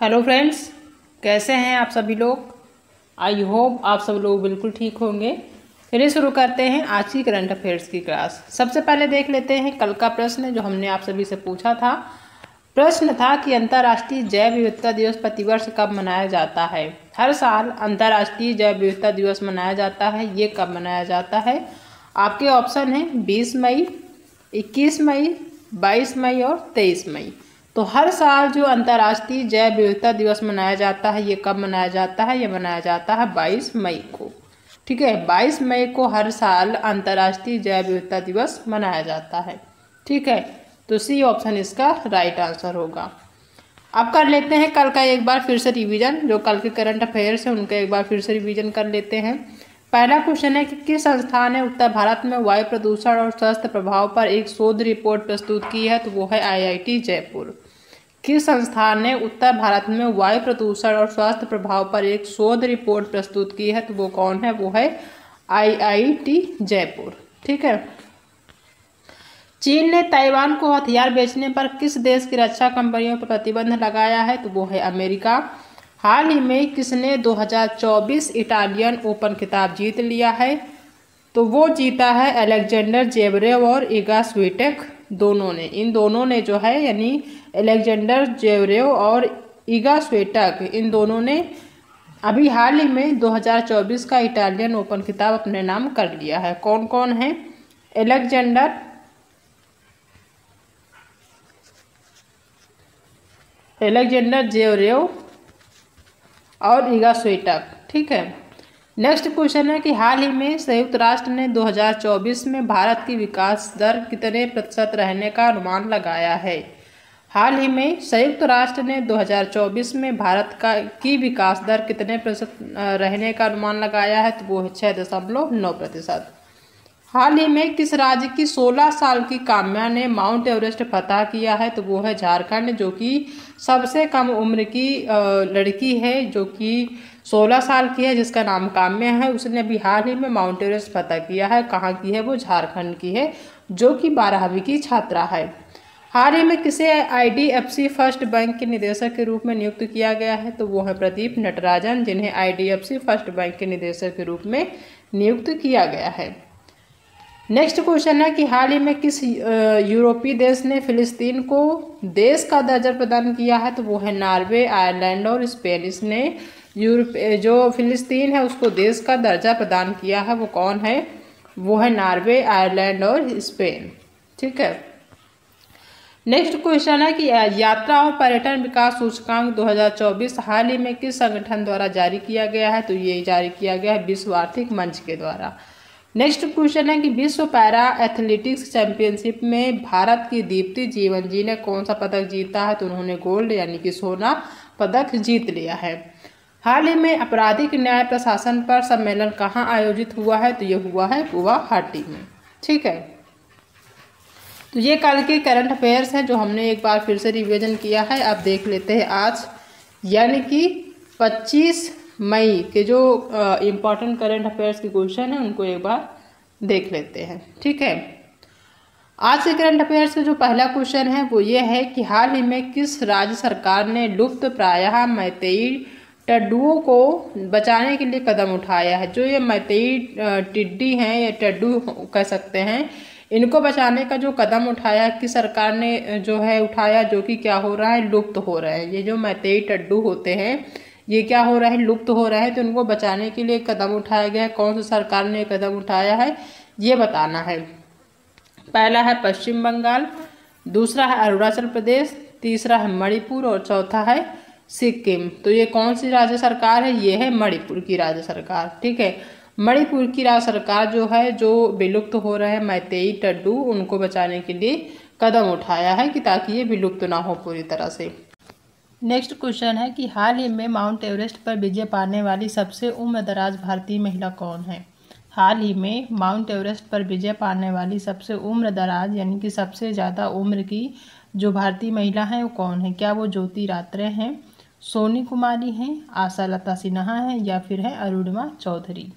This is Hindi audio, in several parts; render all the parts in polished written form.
हेलो फ्रेंड्स, कैसे हैं आप सभी लोग। आई होप आप सब लोग बिल्कुल ठीक होंगे। चलिए शुरू करते हैं आज की करंट अफेयर्स की क्लास। सबसे पहले देख लेते हैं कल का प्रश्न जो हमने आप सभी से पूछा था। प्रश्न था कि अंतर्राष्ट्रीय जैव विविधता दिवस प्रतिवर्ष कब मनाया जाता है। हर साल अंतर्राष्ट्रीय जैव विविधता दिवस मनाया जाता है। ये कब मनाया जाता है? आपके ऑप्शन हैं 20 मई, 21 मई, 22 मई और 23 मई। तो हर साल जो अंतर्राष्ट्रीय जैव विविधता दिवस मनाया जाता है, ये कब मनाया जाता है? ये मनाया जाता है 22 मई को। ठीक है, 22 मई को हर साल अंतर्राष्ट्रीय जैव विविधता दिवस मनाया जाता है। ठीक है, तो सी ऑप्शन इसका राइट आंसर होगा। अब कर लेते हैं कल का एक बार फिर से रिवीजन। जो कल के करंट अफेयर्स हैं उनका एक बार फिर से रिवीजन कर लेते हैं। पहला क्वेश्चन है कि किस संस्थान ने उत्तर भारत में वायु प्रदूषण और स्वास्थ्य प्रभाव पर एक शोध रिपोर्ट प्रस्तुत की है? तो वो है IIT जयपुर। किस संस्थान ने उत्तर भारत में वायु प्रदूषण और स्वास्थ्य प्रभाव पर एक शोध रिपोर्ट प्रस्तुत की है? तो वो कौन है? वो है IIT जयपुर। ठीक है। चीन ने ताइवान को हथियार बेचने पर किस देश की रक्षा कंपनियों पर प्रतिबंध लगाया है? तो वो है अमेरिका। हाल ही में किसने 2024 इटालियन ओपन खिताब जीत लिया है? तो वो जीता है अलेक्जेंडर जेवरेव और इगा स्वीटेक दोनों ने। इन दोनों ने जो है यानी अलेक्जेंडर जेवरेव और इगा स्वीटेक, इन दोनों ने अभी हाल ही में 2024 का इटालियन ओपन खिताब अपने नाम कर लिया है। कौन कौन है? अलेक्जेंडर जेवरेव और इगा स्वीटेक। ठीक है। नेक्स्ट क्वेश्चन है कि हाल ही में संयुक्त राष्ट्र ने 2024 में भारत की विकास दर कितने प्रतिशत रहने का अनुमान लगाया है? हाल ही में संयुक्त राष्ट्र ने 2024 में भारत की विकास दर कितने प्रतिशत रहने का अनुमान लगाया है? तो वो है 6.9%। हाल ही में किस राज्य की 16 साल की काम्या ने माउंट एवरेस्ट फतह किया है? तो वो है झारखंड, जो कि सबसे कम उम्र की लड़की है जो कि 16 साल की है, जिसका नाम काम्या है। उसने भी हाल ही में माउंट एवरेस्ट फतह किया है। कहाँ की है? वो झारखंड की है, जो कि 12वीं की छात्रा है। हाल ही में किसे IDFC फर्स्ट बैंक के निदेशक के रूप में नियुक्त किया गया है? तो वो है प्रदीप नटराजन, जिन्हें IDFC फर्स्ट बैंक के निदेशक के रूप में नियुक्त किया गया है। नेक्स्ट क्वेश्चन है कि हाल ही में किस यूरोपीय देश ने फिलिस्तीन को देश का दर्जा प्रदान किया है? तो वो है नॉर्वे, आयरलैंड और स्पेन। इसने जो फिलिस्तीन है उसको देश का दर्जा प्रदान किया है। वो कौन है? वो है नॉर्वे, आयरलैंड और स्पेन। ठीक है। नेक्स्ट क्वेश्चन है कि यात्रा और पर्यटन विकास सूचकांक 2024 हाल ही में किस संगठन द्वारा जारी किया गया है? तो ये जारी किया गया है विश्व आर्थिक मंच के द्वारा। नेक्स्ट क्वेश्चन है कि विश्व पैरा एथलेटिक्स चैंपियनशिप में भारत की दीप्ति जीवन जी ने कौन सा पदक जीता है? तो उन्होंने गोल्ड यानी कि सोना पदक जीत लिया है। हाल ही में आपराधिक न्याय प्रशासन पर सम्मेलन कहाँ आयोजित हुआ है? तो ये हुआ है गुवाहाटी में। ठीक है। तो ये कल के करंट अफेयर्स हैं जो हमने एक बार फिर से रिवीजन किया है। अब देख लेते हैं आज यानी कि 25 मई के जो इम्पॉर्टेंट करंट अफेयर्स के क्वेश्चन हैं उनको एक बार देख लेते हैं। ठीक है। आज के करंट अफेयर्स का जो पहला क्वेश्चन है वो ये है कि हाल ही में किस राज्य सरकार ने लुप्त प्रायः मैतेई टड्डुओं को बचाने के लिए कदम उठाया है? जो ये मैतेई टिड्डी हैं या टड्डू कह सकते हैं, इनको बचाने का जो कदम उठाया है कि सरकार ने जो है उठाया, जो कि क्या हो रहा है? लुप्त हो रहे हैं। ये जो मैतेई टड्डू होते हैं ये क्या हो रहा है? लुप्त हो रहे हैं। तो उनको बचाने के लिए कदम उठाया गया है। कौन सी सरकार ने कदम उठाया है ये बताना है। पहला है पश्चिम बंगाल, दूसरा है अरुणाचल प्रदेश, तीसरा है मणिपुर और चौथा है सिक्किम। तो ये कौन सी राज्य सरकार है? ये है मणिपुर की राज्य सरकार। ठीक है। मणिपुर की राज्य सरकार जो है जो विलुप्त हो रहे हैं मैतेई टड्डू उनको बचाने के लिए कदम उठाया है कि ताकि ये विलुप्त ना हो पूरी तरह से। नेक्स्ट क्वेश्चन है कि हाल ही में माउंट एवरेस्ट पर विजय पाने वाली सबसे उम्रदराज भारतीय महिला कौन है? हाल ही में माउंट एवरेस्ट पर विजय पाने वाली सबसे उम्रदराज यानी कि सबसे ज़्यादा उम्र की जो भारतीय महिला है वो कौन है? क्या वो ज्योति रात्रे हैं, सोनी कुमारी हैं, आशा लता सिन्हा हैं या फिर है अरुणिमा चौधरी?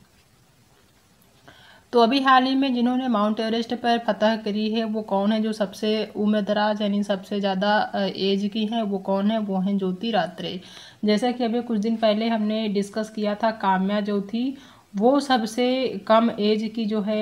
तो अभी हाल ही में जिन्होंने माउंट एवरेस्ट पर फतह करी है वो कौन है, जो सबसे उम्र दराज यानी सबसे ज़्यादा एज की हैं वो कौन है, वो हैं ज्योति रात्रे। जैसा कि अभी कुछ दिन पहले हमने डिस्कस किया था, काम्या जो थी वो सबसे कम एज की जो है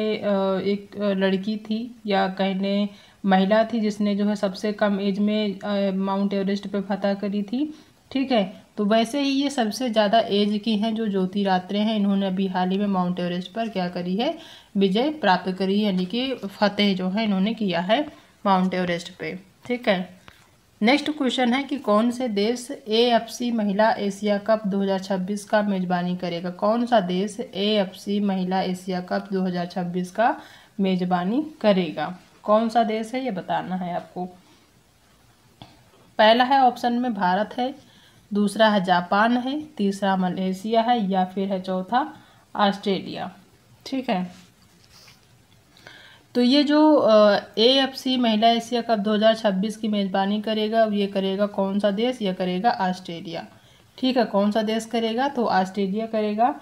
एक लड़की थी या कहने महिला थी जिसने जो है सबसे कम एज में माउंट एवरेस्ट पर फतह करी थी। ठीक है, तो वैसे ही ये सबसे ज़्यादा एज की हैं जो ज्योति रात्रे हैं, इन्होंने अभी हाल ही में माउंट एवरेस्ट पर क्या करी है, विजय प्राप्त करी, यानी कि फतेह जो है इन्होंने किया है माउंट एवरेस्ट पे। ठीक है, नेक्स्ट क्वेश्चन है कि कौन से देश AFC महिला एशिया कप 2026 का मेजबानी करेगा। कौन सा देश AFC महिला एशिया कप 2026 का मेजबानी करेगा, कौन सा देश है ये बताना है आपको। पहला है ऑप्शन में भारत है, दूसरा है जापान है, तीसरा मलेशिया है या फिर है चौथा ऑस्ट्रेलिया। ठीक है, तो ये जो AFC महिला एशिया कप 2026 की मेज़बानी करेगा ये करेगा कौन सा देश, ये करेगा ऑस्ट्रेलिया। ठीक है, कौन सा देश करेगा, तो ऑस्ट्रेलिया करेगा।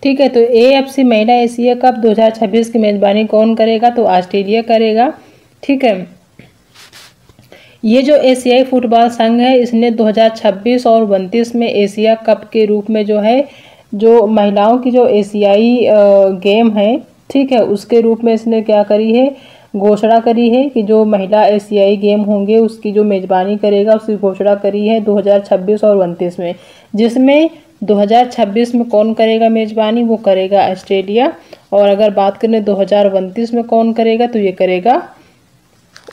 ठीक है, तो AFC महिला एशिया कप 2026 की मेज़बानी कौन करेगा, तो ऑस्ट्रेलिया करेगा। ठीक है, ये जो एशियाई फुटबॉल संघ है इसने 2026 और 29 में एशिया कप के रूप में जो है जो महिलाओं की जो एशियाई गेम है, ठीक है, उसके रूप में इसने क्या करी है, घोषणा करी है कि जो महिला एशियाई गेम होंगे उसकी जो मेज़बानी करेगा उसकी घोषणा करी है 2026 और 29 में, जिसमें 2026 में कौन करेगा मेज़बानी, वो करेगा ऑस्ट्रेलिया। और अगर बात करें 2029 में कौन करेगा, तो ये करेगा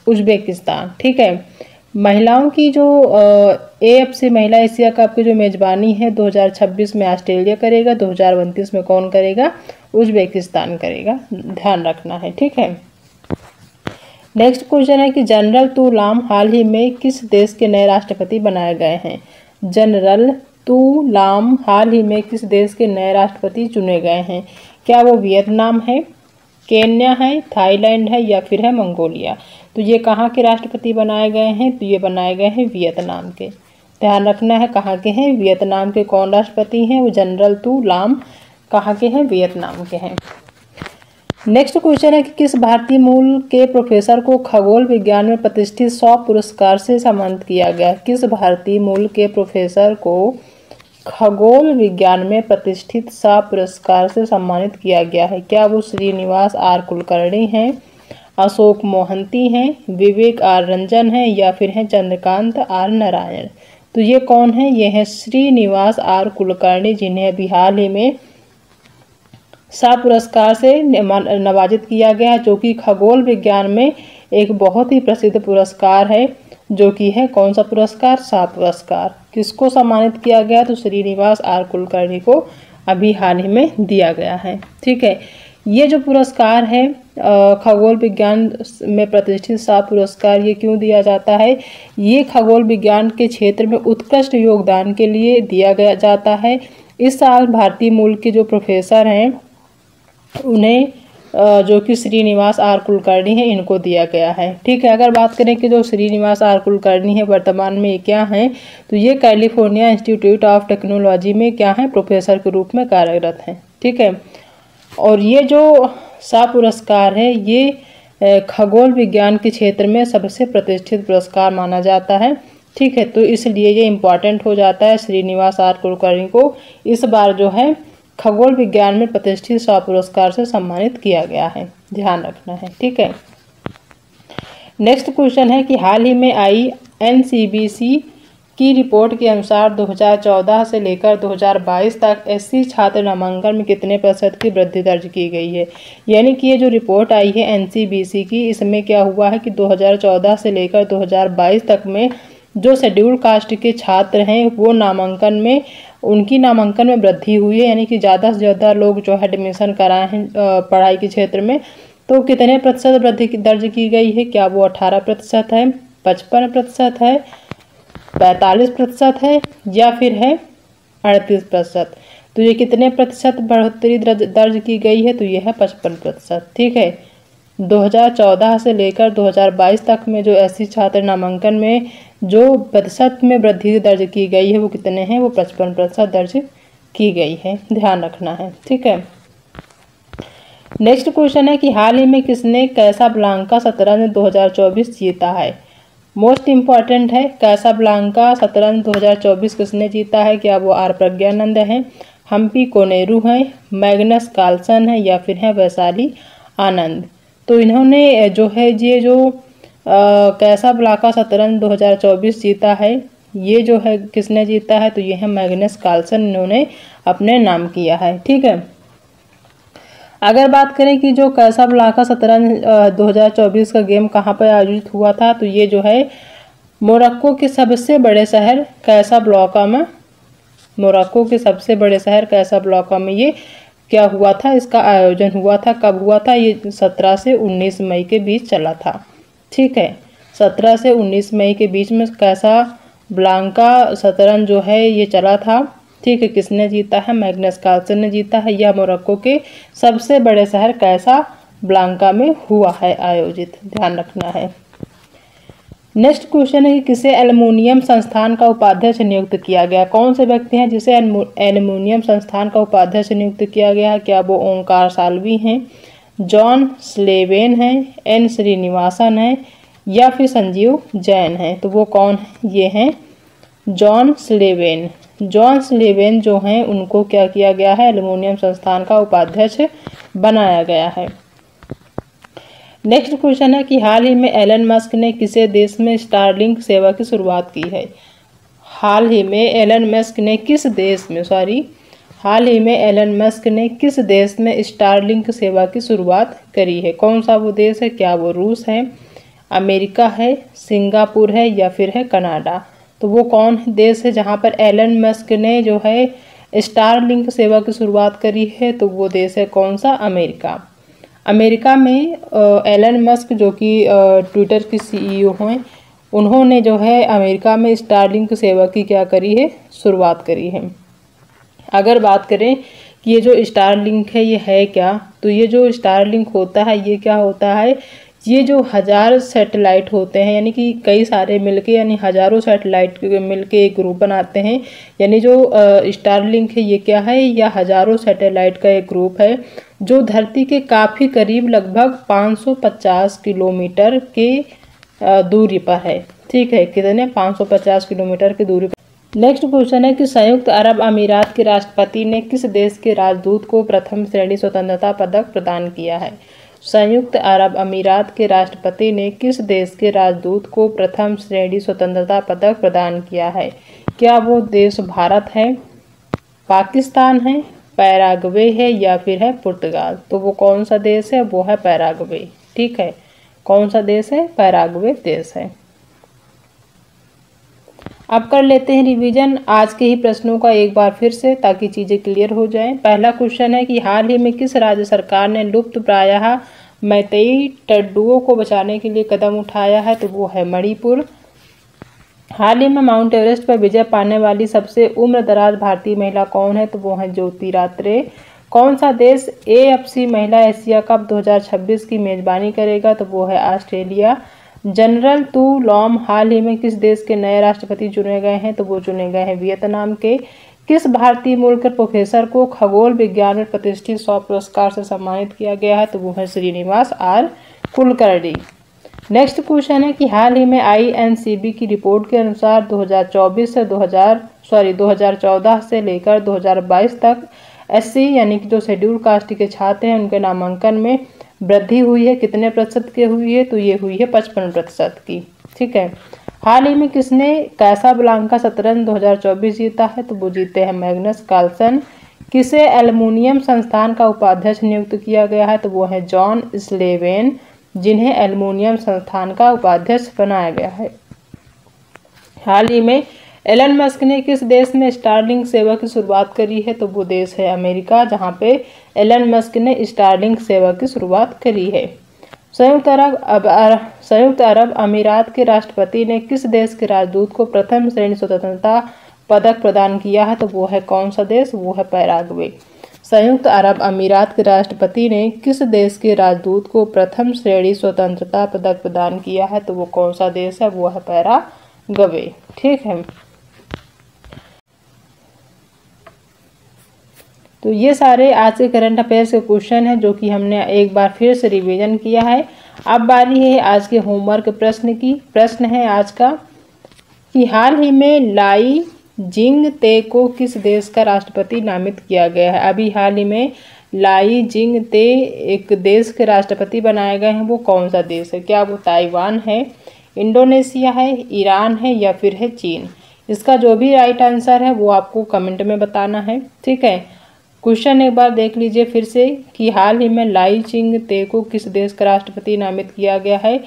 उज्बेकिस्तान। ठीक है, महिलाओं की जो AFC महिला एशिया कप की जो मेज़बानी है 2026 में ऑस्ट्रेलिया करेगा, 2029 में कौन करेगा, उज्बेकिस्तान करेगा, ध्यान रखना है। ठीक है, नेक्स्ट क्वेश्चन है कि जनरल तू लाम हाल ही में किस देश के नए राष्ट्रपति बनाए गए हैं। जनरल तू लाम हाल ही में किस देश के नए राष्ट्रपति चुने गए हैं, क्या वो वियतनाम है, केन्या है, थाईलैंड है या फिर है मंगोलिया। तो ये कहाँ के राष्ट्रपति बनाए गए हैं, तो ये बनाए गए हैं वियतनाम के, ध्यान रखना है कहाँ के हैं, वियतनाम के। कौन राष्ट्रपति हैं, वो जनरल तू लाम कहाँ के हैं, वियतनाम के हैं। नेक्स्ट क्वेश्चन है कि किस भारतीय मूल के प्रोफेसर को खगोल विज्ञान में प्रतिष्ठित 100 पुरस्कार से सम्मानित किया गया। किस भारतीय मूल के प्रोफेसर को खगोल विज्ञान में प्रतिष्ठित 100 पुरस्कार से सम्मानित किया गया है, क्या वो श्रीनिवास R कुलकर्णी हैं, अशोक मोहंती हैं, विवेक R रंजन हैं या फिर हैं चंद्रकांत R नारायण। तो ये कौन है, ये है श्रीनिवास R कुलकर्णी, जिन्हें अभी हाल ही में 100 पुरस्कार से नवाजित किया गया है, जो कि खगोल विज्ञान में एक बहुत ही प्रसिद्ध पुरस्कार है, जो कि है कौन सा पुरस्कार, 100 पुरस्कार। किसको सम्मानित किया गया, तो श्रीनिवास R कुलकर्णी को अभी हाल ही में दिया गया है। ठीक है, ये जो पुरस्कार है खगोल विज्ञान में प्रतिष्ठित 100 पुरस्कार, ये क्यों दिया जाता है, ये खगोल विज्ञान के क्षेत्र में उत्कृष्ट योगदान के लिए दिया गया जाता है। इस साल भारतीय मूल के जो प्रोफेसर हैं उन्हें जो कि श्रीनिवास R कुलकर्णी है इनको दिया गया है। ठीक है, अगर बात करें कि जो श्रीनिवास R कुलकर्णी है वर्तमान में ये क्या हैं, तो ये कैलिफोर्निया इंस्टीट्यूट ऑफ टेक्नोलॉजी में क्या है, प्रोफेसर के रूप में कार्यरत हैं। ठीक है, और ये जो 100 पुरस्कार है ये खगोल विज्ञान के क्षेत्र में सबसे प्रतिष्ठित पुरस्कार माना जाता है। ठीक है, तो इसलिए ये इम्पॉर्टेंट हो जाता है, श्रीनिवास R कुलकर्णी को इस बार जो है खगोल विज्ञान में प्रतिष्ठित 100 पुरस्कार से सम्मानित किया गया है, ध्यान रखना है। ठीक है, नेक्स्ट क्वेश्चन है कि हाल ही में आई NCBC की रिपोर्ट के अनुसार 2014 से लेकर 2022 तक SC छात्र नामांकन में कितने % की वृद्धि दर्ज की गई है। यानी कि ये जो रिपोर्ट आई है NCBC की, इसमें क्या हुआ है कि 2014 से लेकर 2022 तक में जो शेड्यूल कास्ट के छात्र हैं वो नामांकन में उनकी नामांकन में वृद्धि हुई है, यानी कि ज़्यादा से ज़्यादा लोग जो है एडमिशन कराए हैं पढ़ाई के क्षेत्र में। तो कितने प्रतिशत वृद्धि दर्ज की गई है, क्या वो 18% है, 55% है, 45% है या फिर है 38%। तो ये कितने प्रतिशत बढ़ोतरी दर्ज की गई है, तो ये है 55%। ठीक है, 2014 से लेकर 2022 तक में जो SC छात्र नामांकन में जो प्रतिशत में वृद्धि दर्ज की गई है वो कितने हैं, वो 55% दर्ज की गई है, ध्यान रखना है। ठीक है, नेक्स्ट क्वेश्चन है कि हाल ही में किसने कैसाब्लांका शतरंज 2024 जीता है। मोस्ट इम्पॉर्टेंट है, कैसाब्लांका शतरंज 2024 किसने जीता है? क्या वो आर प्रज्ञानंद हैं, हम्पी कोनेरू हैं, मैग्नस कार्लसन है या फिर है वैशाली आनंद। तो इन्होंने जो है ये जो कैसाब्लांका शतरंज 2024 जीता है, ये जो है किसने जीता है? तो ये है मैग्नस कार्लसन, इन्होंने अपने नाम किया है। ठीक है, अगर बात करें कि जो कैसाब्लांका शतरंज 2024 का गेम कहाँ पर आयोजित हुआ था, तो ये जो है मोरक्को के सबसे बड़े शहर कैसाब्लांका में, मोरक्को के सबसे बड़े शहर कैसाब्लांका में ये क्या हुआ था, इसका आयोजन हुआ था। कब हुआ था? ये 17 से 19 मई के बीच चला था। ठीक है, 17 से 19 मई के बीच में कैसाब्लांका शतरंज जो है ये चला था। ठीक है, किसने जीता है? मैग्नस कार्लसन ने जीता है। यह मोरक्को के सबसे बड़े शहर कैसाब्लांका में हुआ है आयोजित, ध्यान रखना है। नेक्स्ट क्वेश्चन है कि किसे एल्युमिनियम संस्थान का उपाध्यक्ष नियुक्त किया गया? कौन से व्यक्ति हैं जिसे एल्युमिनियम संस्थान का उपाध्यक्ष नियुक्त किया गया है? क्या वो ओंकार साल्वी हैं, जॉन स्लेवेन हैं, एन श्रीनिवासन हैं या फिर संजीव जैन हैं? तो वो कौन है? ये हैं जॉन स्लेवेन। जॉन स्लेवेन जो हैं उनको क्या किया गया है? एल्युमिनियम संस्थान का उपाध्यक्ष बनाया गया है। नेक्स्ट क्वेश्चन है कि हाल ही में एलन मस्क ने किसे देश में स्टारलिंक सेवा की शुरुआत की है? हाल ही में एलन मस्क ने किस देश में हाल ही में एलन मस्क ने किस देश में स्टारलिंक सेवा की शुरुआत करी है? कौन सा वो देश है? क्या वो रूस है, अमेरिका है, सिंगापुर है या फिर है कनाडा? तो वो कौन देश है जहाँ पर एलन मस्क ने जो है स्टारलिंक सेवा की शुरुआत करी है? तो वो देश है कौन सा? अमेरिका। अमेरिका में एलन मस्क जो कि ट्विटर की CEO हैं, उन्होंने जो है अमेरिका में स्टारलिंक सेवा की क्या करी है? शुरुआत करी है। अगर बात करें कि ये जो स्टारलिंक है ये है क्या, तो ये जो स्टारलिंक होता है ये क्या होता है? ये जो 1000 सैटेलाइट होते हैं, यानी कि कई सारे मिलके, यानी हज़ारों सैटेलाइट मिलके एक ग्रुप बनाते हैं। यानी जो स्टारलिंक है ये क्या है? या हज़ारों सैटेलाइट का एक ग्रुप है जो धरती के काफ़ी करीब लगभग 550 किलोमीटर के दूरी पर है। ठीक है, कितने? 550 किलोमीटर की दूरी पर। नेक्स्ट क्वेश्चन है कि संयुक्त अरब अमीरात के राष्ट्रपति ने किस देश के राजदूत को प्रथम श्रेणी स्वतंत्रता पदक प्रदान किया है? संयुक्त अरब अमीरात के राष्ट्रपति ने किस देश के राजदूत को प्रथम श्रेणी स्वतंत्रता पदक प्रदान किया है? क्या वो देश भारत है, पाकिस्तान है, पैराग्वे है या फिर है पुर्तगाल? तो वो कौन सा देश है? वो है पैराग्वे। ठीक है, कौन सा देश है? पैराग्वे देश है। अब कर लेते हैं रिवीजन आज के ही प्रश्नों का एक बार फिर से, ताकि चीज़ें क्लियर हो जाएं। पहला क्वेश्चन है कि हाल ही में किस राज्य सरकार ने लुप्त प्रायः मैतेई टड्डुओं को बचाने के लिए कदम उठाया है? तो वो है मणिपुर। हाल ही में माउंट एवरेस्ट पर विजय पाने वाली सबसे उम्रदराज भारतीय महिला कौन है? तो वो है ज्योति रात्रे। कौन सा देश AFC महिला एशिया कप 2026 की मेजबानी करेगा? तो वो है ऑस्ट्रेलिया। जनरल तू लॉम हाल ही में किस देश के नए राष्ट्रपति चुने गए हैं? तो वो चुने गए हैं वियतनाम के। किस भारतीय मूल के प्रोफेसर को खगोल विज्ञान में प्रतिष्ठित 100 पुरस्कार से सम्मानित किया गया है? तो वो है Srinivas R Kulkarni. Next question है कि हाल ही में INCB की रिपोर्ट के अनुसार 2014 से लेकर 2022 तक SC यानी कि जो शेड्यूल कास्ट के छात्र हैं उनके नामांकन में वृद्धि हुई है। कितने प्रतिशत की हुई है? तो ये हुई है 55% की। ठीक है, हाल ही में किसने कैसाब्लांका शतरंज 2024 जीता है? तो वो जीते हैं मैग्नस कार्लसन। किसे एल्युमिनियम संस्थान का उपाध्यक्ष नियुक्त किया गया है? तो वो है जॉन स्लेवेन, जिन्हें एल्युमिनियम संस्थान का उपाध्यक्ष बनाया गया है। हाल ही में एलन मस्क ने किस देश में स्टारलिंक सेवा की शुरुआत करी है? तो वो देश है अमेरिका, जहां पे एलन मस्क ने स्टारलिंक सेवा की शुरुआत करी है। संयुक्त अरब अमीरात के राष्ट्रपति ने किस देश के राजदूत को प्रथम श्रेणी स्वतंत्रता पदक प्रदान किया है? तो वो है कौन सा देश? वो है पैराग्वे। संयुक्त अरब अमीरात के राष्ट्रपति ने किस देश के राजदूत को प्रथम श्रेणी स्वतंत्रता पदक प्रदान किया है? तो वो कौन सा देश है? वो है पैराग्वे। ठीक है, तो ये सारे आज के करंट अफेयर्स के क्वेश्चन हैं जो कि हमने एक बार फिर से रिवीजन किया है। अब बारी है आज के होमवर्क प्रश्न की। प्रश्न है आज का कि हाल ही में लाई जिंग ते को किस देश का राष्ट्रपति नामित किया गया है। अभी हाल ही में लाई जिंग ते एक देश के राष्ट्रपति बनाए गए हैं, वो कौन सा देश है? क्या वो ताइवान है, इंडोनेशिया है, ईरान है या फिर है चीन? इसका जो भी राइट आंसर है वो आपको कमेंट में बताना है, ठीक है। क्वेश्चन एक बार देख लीजिए फिर से कि हाल ही में लाई जिंग ते को किस देश का राष्ट्रपति नामित किया गया है।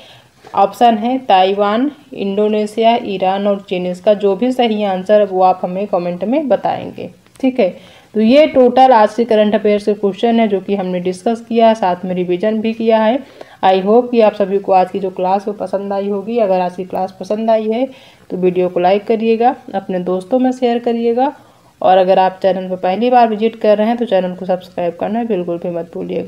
ऑप्शन है ताइवान, इंडोनेशिया, ईरान और चीन। इसका जो भी सही आंसर है वो आप हमें कमेंट में बताएंगे, ठीक है। तो ये टोटल आज के करंट अफेयर्स के क्वेश्चन है जो कि हमने डिस्कस किया, साथ में रिवीजन भी किया है। आई होप कि आप सभी को आज की जो क्लास वो पसंद आई होगी। अगर आज की क्लास पसंद आई है तो वीडियो को लाइक करिएगा, अपने दोस्तों में शेयर करिएगा और अगर आप चैनल पर पहली बार विजिट कर रहे हैं तो चैनल को सब्सक्राइब करना बिल्कुल भी मत भूलिएगा।